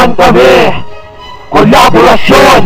naman kami! Kolaborasyon!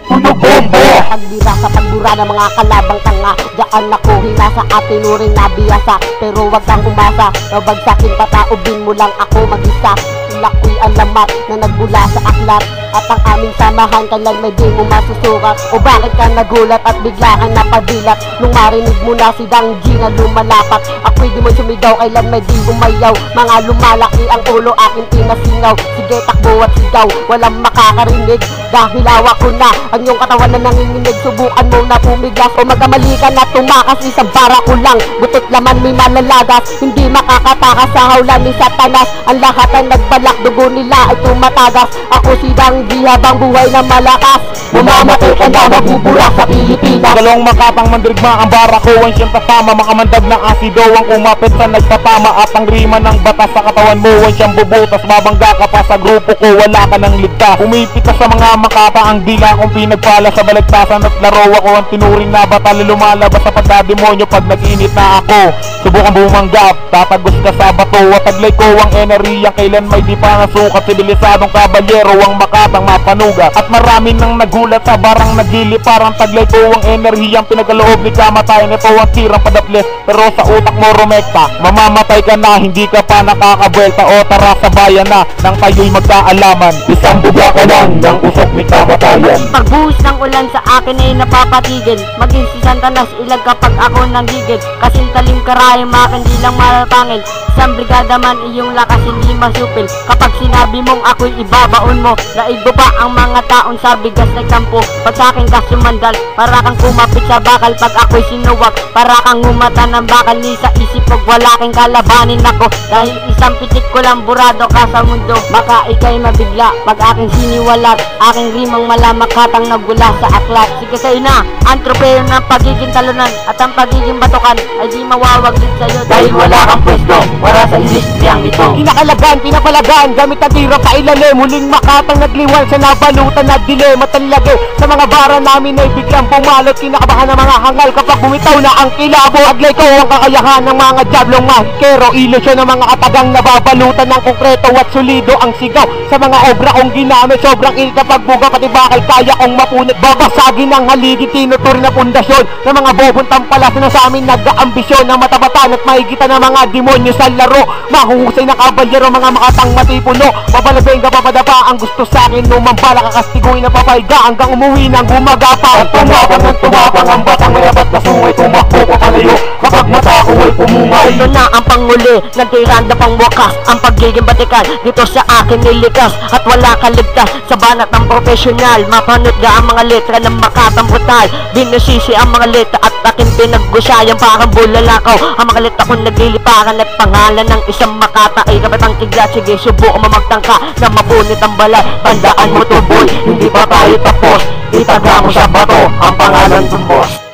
Tunog bombo! Pagbira sa pagbura ng mga kalabang tanga, daan ako hinasa at tinuring na biyasa. Pero wag kang umasa, nabagsakin pataubin mo lang ako mag-isa. Lako'y alamat na nagbula sa aklat, at ang aming samahan kailan may di mo masusukat. O bakit ka nagulat at bigla kang napadilat nung marinig mo na si Dang G na lumalapat? Ako'y di mo sumigaw, kailan may di umayaw. Mga lumalaki ang ulo aking pinasingaw. Sige takbo at sigaw, walang makakarinig dahil hawak ko na ang iyong katawan na nanginginig. Subukan mo na pumigas o magkamali ka na tumakas. Isang bara ko lang, butot laman may malalagas. Hindi makakatakas sa hawlan ni Satanas. Ang lahat ang nagbalak, dugo nila ay tumatagas. Ako si Dang G habang buhay na malakas. Mamamatay ka na, mabubura sa Pilipinas. Galong makapang mandirigma ang bara ko ang siyang tatama. Makamandag ng asido ang kumapit sa nagtatama. At ang rima ng batas sa katawan mo ang siyang bubutas. Mabangga ka pa sa grupo ko, wala ka ng ligtas. Pumipit ka sa mga makata, ang dila kong pinagpala sa baligtasan. At laro ako ang tinuring na batal. Lumalabas sa pagkademonyo pag nag-init na ako. Subukan bumanggap, tatagos ka sa bato. At taglay ko ang enerhiya, kailan may di pa nasukat. Sibilisadong kabalyero ang makatang mapanugat. At marami nang nagulat sa barang nagili. Parang taglay ko ang enerhiyang pinagaloob ni kamatayan. Ito ang tirang padaples, pero sa utak mo rumekta. Mamamatay ka na, hindi ka pa nakakabuelta. O tara sa bayan na, nang tayo'y magkaalaman. Isang buga ka lang, ng usok ni kamatayan. Pagbuhos ng ulan sa akin ay napapatigil. Maging si Santanas ilag kapag ako nanggigil. Kasing talim karayang makin di lang malatangin. Isang brigada man iyong lakas hindi masupil. Kapag sinabi mong ako'y ibabaon mo, naigo pa ang mga taon sa bigas na kampo. Pag sa akin ka sumandal, para kang kumapit sa bakal. Pag ako'y sinuwag, para kang umata ng bakal. Ni sa isip pag wala kang kalabanin ako. Dahil isang pitik ko lang burado ka sa mundo. Baka ika'y mabigla pag aking siniwalat. Aking rimang malamakatang nagula sa aklat. Sige sa'yo na, ang tropeyo ng pagiging talunan at ang pagiging batukan ay di mawawaglit sa'yo. Dahil wala kang pwesto para sa industriyang ito. Kinakalagan, pinapalagan, gamit ang tira pa ilalim. Muling makatang nagliwan sa nabalutan na dilema. Talagay sa mga bara namin ay biglang pumalot. Kinakabahan ng mga hangal kapag bumitaw na ang kilabo. Aglay ko ang kakayahan ng mga diablong mahikero. Ilusyon ng mga katagang nababalutan ng konkreto at solido ang sigaw. Sa mga obra kong ginamit, sobrang init na pagbuga. Pati bakal kaya kong mapunit. Babasagin ng haligi, tinuturin na pundasyon ng mga bobong tampalas na sa amin nag-aambisyon na matabatan at mahigitan ng mga demonyo sa laro. Mahuhusay na kabalyero, mga makatang matipuno. Papalabing ka papadapa ang gusto sa akin. Numambala kakastiguin na papayga hanggang umuwi ng gumagapa. At tumabang ang batang mayabat na sungay. Tumakbo pa palayo kapag mata ko ay pumungay. Ito na ang panguli, nagtiranda pang wakas. Ang pagiging batikan dito sa akin nilikas. At wala kaligtas sa banat ng profesional. Mapanood ga ang mga letra ng makatang brutal. Binusisi ang mga letra at aking pinaggusayan parang bulalakaw. Ang mga letra kong nagliliparan at pangalan ng isang makata ay kapatang kigla. Sige subukan mamagtangka na mapunit ang balay. Tandaan mo to boy, hindi pa tayo tapos. Itaga mo sa bato ang pangalan ng boss.